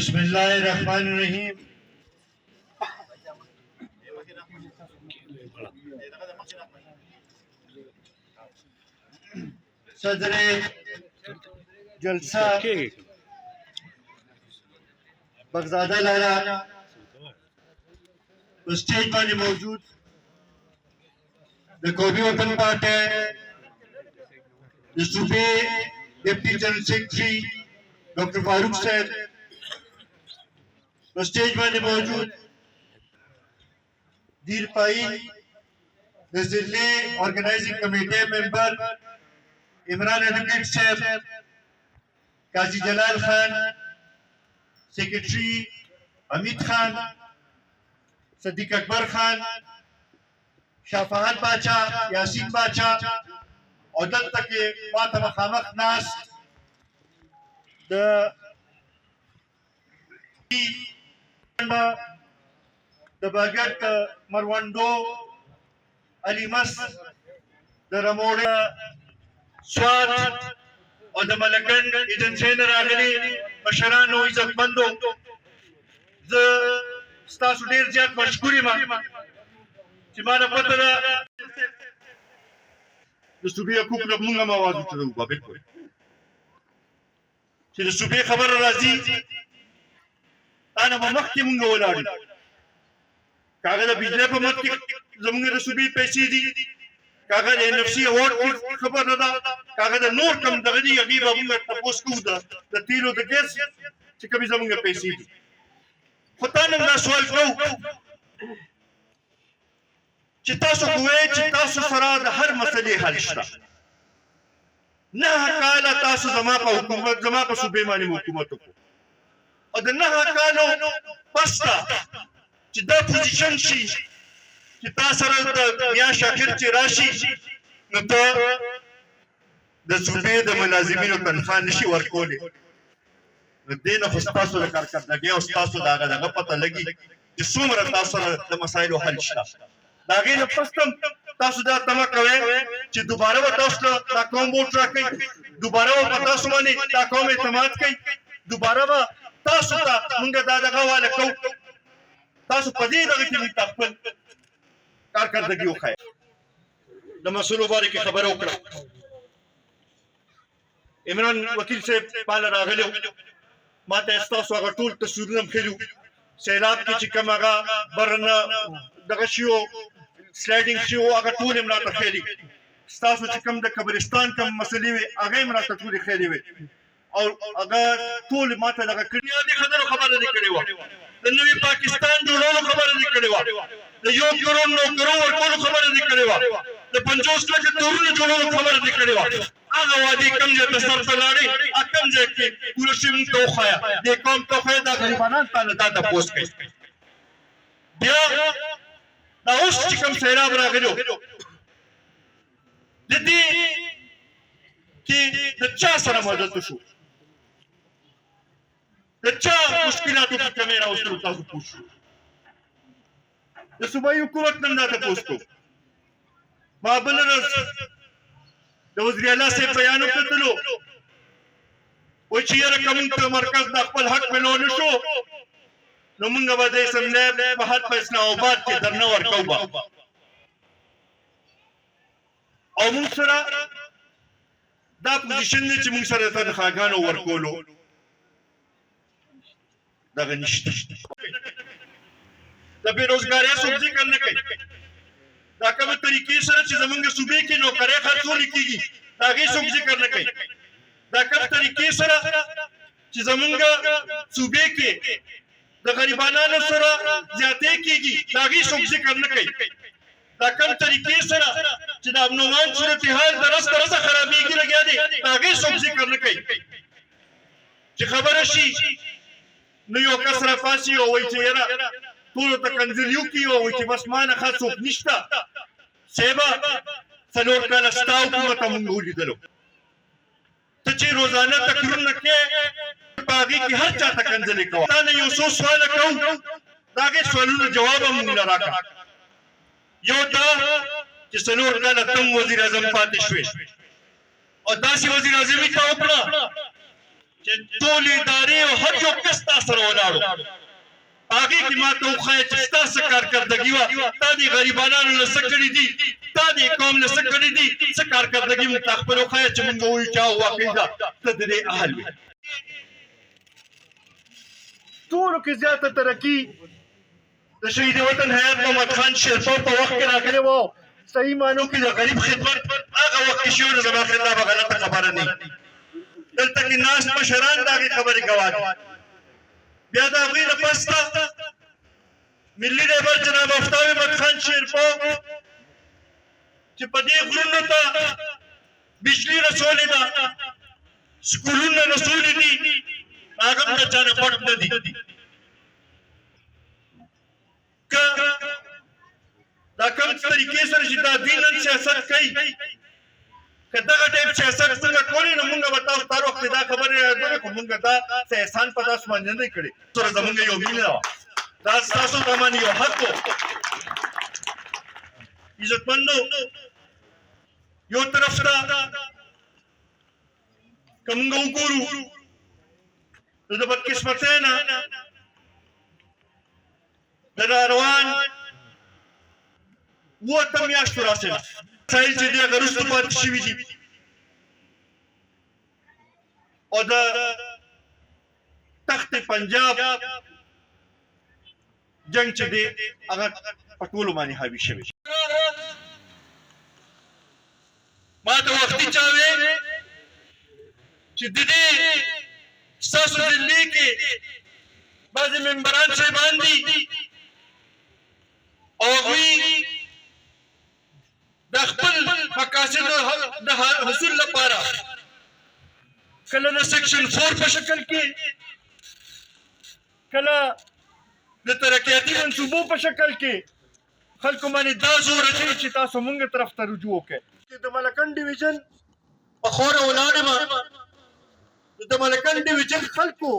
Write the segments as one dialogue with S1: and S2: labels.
S1: बिस्मिल्लाहिर्रहमानिर्रहीम। सदर जलसा बगदादा लाला स्टेज पर मौजूद कौमी वतन पार्टी सूबे deputy general secretary doctor Farooq साहब स्टेज पर मौजूद दीर पाई जिले ऑर्गेनाइजिंग कमेटी मेंबर इमरान एडवोकेट साहब, काजी जलाल खान, सेक्रेटरी अमित खान, सदीक अकबर खान, शाफाहत बाचा, यासीन बाचा और दल तक मातम खामख नास द बगट मरवंडो अलीमस द रमोड़े स्वाद और द मलकन एजेंसी रागली मशरानो इज्जत बंदो ज स्टासु ढेर ज्यादा मशकूरी मा चिमाना पता द सुबह कुक न मुंगा आवाज उठा हुआ बिल्कुल چې सुबह खबर राजी انا مخکې مونږ ولاړو کاغه د بجلی په مخ کې زمونږ د صوبې پیسې دي کاغه د نفسي اوړ خبر نه ده کاغه د نور کم دغه دی هغه به موږ تاسو کو ده د تیلو د ګیس چې کومې زمونږ پیسې دي خو تاسو دا سوال کوو چې تاسو کوی چې تاسو سره د هر مسلې حل شته نه کاله تاسو زما په حکومت زما په صوبې باندې حکومت وکړو او د نه کالو پستا چې دا پوزیشن شي چې تاسو سره د میاشت اخر چې راشي نو ته د صوبې د ملازمینو تنخواه نشي ورکولی نو دې نه خو ستاسو د کارکردګۍ او ستاسو د هغه دغه پته لګي چې څومره تاسو سره د مسایلو حل شته د هغې نه پس تاسو دا تمه کوئ چې دوباره به تاسو ته دا قوم ووټ راکوي دوباره به په تاسو باندې دا قوم اعتماد کوي دوباره به تاسو ته مونږ دا دغه واله کوو تاسو په دې دغه کې موږ خپل کارکردګي وښایو د مسؤلو باره کې خبره وکړه عمران وکیل صاحب پاله راغلی ما ته ستاسو هغه ټول تصویرونه هم ښلي سیلاب کې چې کوم هغه برنه دغه شي و سلایډینګ شي و هغه ټول یې راته ښلي ستاسو چې کوم د قبرستان کوم مسلې وې هغه یې راته ټولې ښلي وې او اگر ټول ماته دغه کړي خبره دې کړې وه د نوي پاکستان جوړولو خبره دې کړې وه د 1 کروڑ نوکرو ورکولو خبره دې کړې وه د 50 لکه تورونه جوړولو خبره دې کړې وه هغه وعدې کوم ځای ته سر ته لاړې کوم ځای کې پوره شي موږ ته وښایه دې قوم ته وښایه دا غریبانان تا نه تا تپوس کوي بیا دا اوس چې کوم سیلاب راغلی د دې کې د چا سره مدد وشو د چا مشکلاتو کې کمی راوستلو تاسو پوښتنه د صوبایي حکومت نن دا تپوس کوو ما بل ورځ د وزیر اعلی صاحب بیان وکړلو وایي چې یاره که موږ ته مرکز د خپل حق میلو نه شو نو موږ به د اسمبلی په حد په اسلام آباد کې درنه ورکوو به او موږ سره دا پوزیشن دی چې موږ سره تنخواګانو ورکولو دغه نشته د بېروزګارۍ څوک ذکر نه کوي دا کومه طریقې سره چې زمونږ صوبې کې نوکرۍ خرڅولې کېږي د هغې څوک ذکر نه کوي دا کوم طریقې سره چې زمونږ صوبې کې د غریبانو سره زیاتې کېږي د هغې څوک ذکر نه کوي دا کوم طریقې سره چې د امنومان صورتحال د رس تر رسه خرابېږي لګیا دی د هغې څوک ذکر نه کوي چې خبره شي نو یو کس راپاڅي او وایي چې یاره ټولو ته کنځلي وکړي او وایي چې بس ما نه ښه څوک نشته صاحبه 4 کاله ستا حکومت موږ ولیدلو ته چې روزانه تقریرونه کوې په هغې کې هر چا ته کنځلې کوه تا نه یو څو سواله کوو د هغې سوالونو جواب هم موږ له راکړه یو دا چې 4 کاله تم وزیر اعظم پاتې شوې او داسې وزیر اعظمي ته وکړه چې ټول ادارې او هر یو کس تا سره ولاړو هغې کې ما ته وښایه چې ستا څه کارکردګي وه تا دې غریبانانو نه څه کړي دي تا دې قوم نه څه کړي دي څه کارکردګي موږ ته خپل وښایه چې موږ ووایو چې واقعي ده ته د دې اهل وي ټولو کې زیاته ترقي د شهید وطن حیات محمد خان شیرپا په وخت کې راغلی وو صحیح معنو کې د غریب خدمت هغه وخت کې شوی نو زما خیال دا به غلطه خبره نه وي دلته کې ناست مشران د هغې خبرې ګواه دي بیا د هغوی نه پسته ملي رهبر جناب آفتاب احمد خان شیرپا چې په دې غرونو ته بجلي رسولې ده سکولونه رسولې دي هغه هم د چا نه پټ نه دي که دا کوم طریقې سره چې دا دوی نن سیاست کوي که دغه ټایپ سیاست څنګه کولی نو مونږ به تاسو ته هر وخت دا خبرې یادوي خو مونږ دا څه احسان په تاسو باندې نه دی کړی سره زمونږ یو مینه وه دا ستاسو په باندې یو حق و عزتمندو یو طرف ته که مونږ وګورو نو د بدقسمتۍ نه د ناروان اووه اتم میاشتو راسره مسایل چې دي هغه وروسته پاتې شوي دي او د تخت پنجاب جنگ چې دی هغه په ټولو باندې حاوي شوی ما ته وختي چا وې چې د دې ستاسو دلې کې بعضې ممبران صاحبان دي او هغوی د خپل مقاصدو د حصول لپاره کله د سیکشن 4 په شکل کې کله د ترقیاتي منصوبو په شکل کې خلکو باندې دا زور اچوي چې تاسو مونږ طرف ته رجوع وکړئ د ملکن ډیویژن په خوره ولاړ یم د ملکن ډیویژن خلکو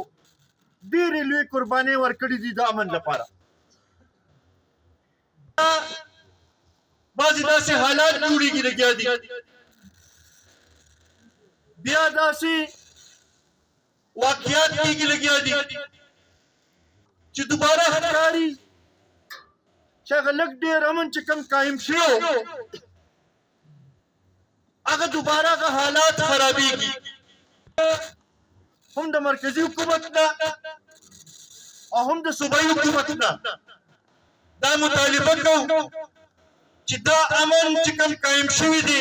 S1: ډېرې لوی قربانۍ ورکړي دي د امن لپاره بعضې داسې حالات جوړېږي لګیا دي بیا داسې واقعات کېږي لګیا دي چې دوباره ښکاري چې هغه لږ ډېر امن چې کوم قایم شوی هغه دوباره هغه حالات خرابېږي هم د مرکزي حکومت نه او هم د صوبایي حکومت نه دا مطالبه کوو چې دا امن چې کوم قایم شوی دی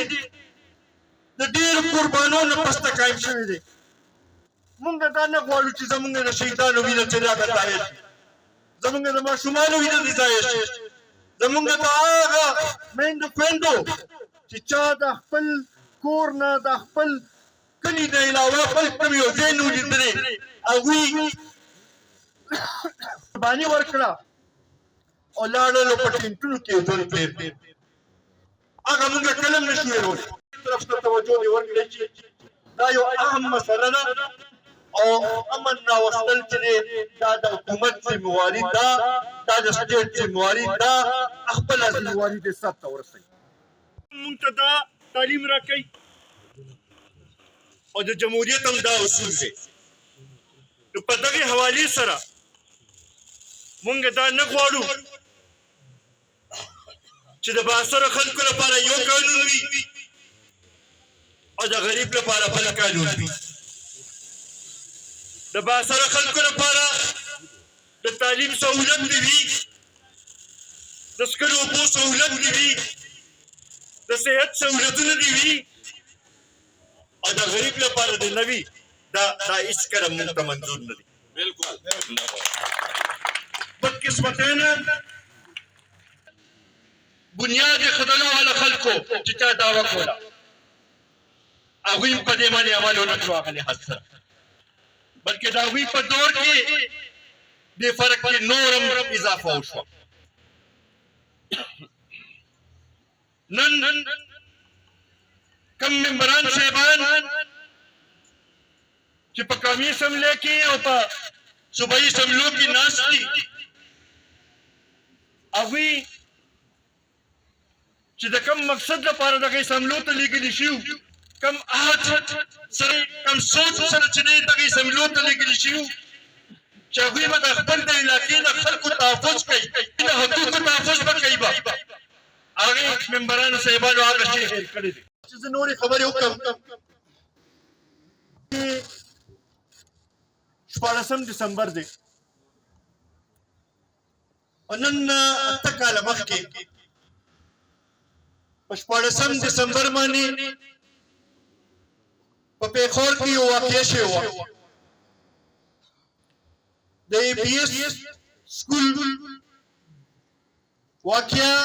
S1: د ډېرو قربانو نه پسته قایم شوی دی مونږ دا نه غواړو چې زمونږ د شهیدانو وینه چې هغه ضایع شي زمونږ د ماشومانو وینه دې ضایع شي زمونږ د هغه میندو خویندو چې چا د خپل کور نه د خپل کلي نه علاوه بل کوم یو ځای نه و لیدلی هغوی قرباني ورکړه او لاړلو په ټینټونو کې ژوند تېر کړ هغه مونږ کله هم نشو هېرولی طرف ته توجه دې ورکړئ چې دا یو اهم مسله ده او امن راوستل چې دی دا د حکومت ذمواري ده دا د سټیټ ذمواري ده خپله ذمواري دې سرته ورسوي مونږ ته دا تعلیم راکوي او د جمهوریت هم دا اصول دی نو په دغې حوالې سره مونږ دا نه غواړو چې د باثره خلکو لپاره یو قانون وي او د غریب لپاره بل قانون وي د باثره خلکو لپاره د تعلیم سهولت دې وي د څښلو اوبو سهولت دې وي د صحت سهولتونه دې وي او د غریب لپاره دې نه وي دا هېڅکله مونږ ته منظور نه دي بالکل بدقسمتۍ نه بنیاد خدلو والا خلکو چې چا دعوه کوله هغوی هم په دې باندې عمل ونه کړو هغه لحاظ سره بلکې د هغوی په دور کې دې فرق کې نور هم اضافه وشوه نن کم ممبران صاحبان چې په قومي اسمبلۍ کې او په صوبایي اسمبلیو کې ناست دي هغوی چې د کوم مقصد لپاره دغه اسمبلیو ته لیږلي شوي کم آج سره کم سوچ سره چې دی دغه اسمبلیو ته لېږلي شوي چې هغوی به د خپل د علاقې د خلکو تحفظ کوي د حقوقو تحفظ به کوي به هغې ممبرانو صاحبانو هغه شی هېر کړی دی چې زه نورې خبرې وکړم 14 دسمبر دی او نن 8 کاله مخکې په 14 دسمبر باندې په پیښور کې یو واقعه شوې وه د APS سکول واقعه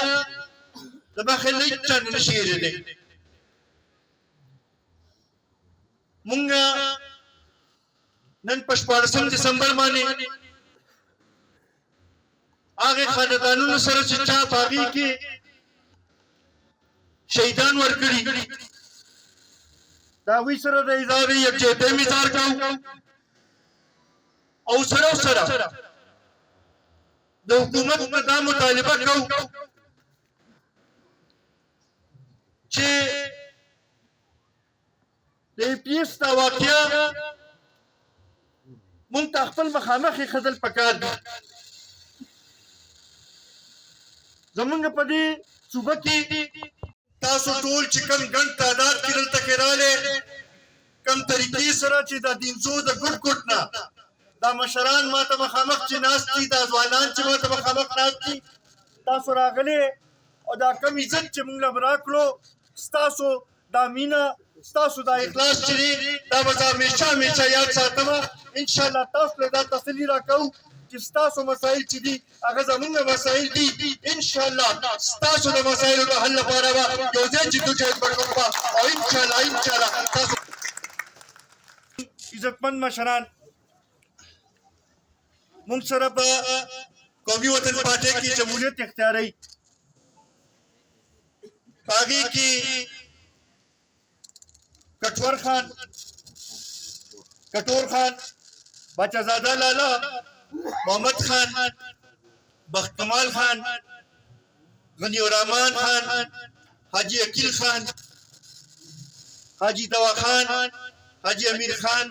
S1: د مخې نه هېچا نه شي هېرېدی مونږ نن په 14 دسمبر باندې هغې خاندانونو سره چې چا په هغې کې شهیدان ورکړي د هغوی سره د اظهارې یکجهتۍ اظهار کوو او سره د حکومت نه دا مطالبه کوو چې د APS دا واقعه مونږ ته خپل مخامخ ښودل پکار دي زمونږ په دې صوبه کې تاسو ټول چې کوم ګڼ تعداد کې دلته کې راغلې کوم طریقې سره چې دا دینزو د ګوټ ګوټ نه دا مشران ما ته مخامخ چې ناست دي دا ځوانان چې ما ته مخامخ ناست دي تاسو راغلې او دا کم عزت چې مونږ له راکړو ستاسو دا مینه ستاسو دا اخلاص چې دی دا به زه همیشه یاد ساتم انشاءالله تاسو له دا تسلي راکوو چې ستاسو مسایل چې دي هغه زمونږ مسایل دي انشاءالله ستاسو د مسایلو د حل لپاره به یو ځای جدوجهد وکړو او انشاءالله تاسو عزتمند مشران مونږ سره په قومي وطن پارټۍ کې جمهوریت اختیاروي په هغې کې کټور خان بچه‌زاده لالا محمد خان بخت کمال خان غنی الرحمن خان حاجی عقیل خان حاجی دوا خان حاجی امیر خان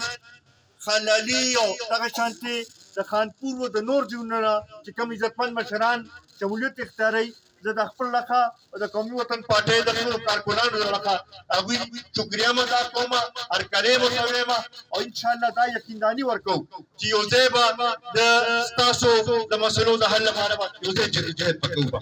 S1: خان لالی او دغه شانتې د خانپور و د نور ځایونو نه چې کوم عزتمند مشران شمولیت اختیاروي زه د خپل لخوا او د قومي وطن پارټۍ د ټولو کارکونانو لخوا هغوی شکریه هم ادا کوم هرکلی به ورته وایم او انشاءالله دا یقینداني ورکوو چې یو ځای به د ستاسو د مسلو د حل لپاره به یو ځای جدوجهد به کوو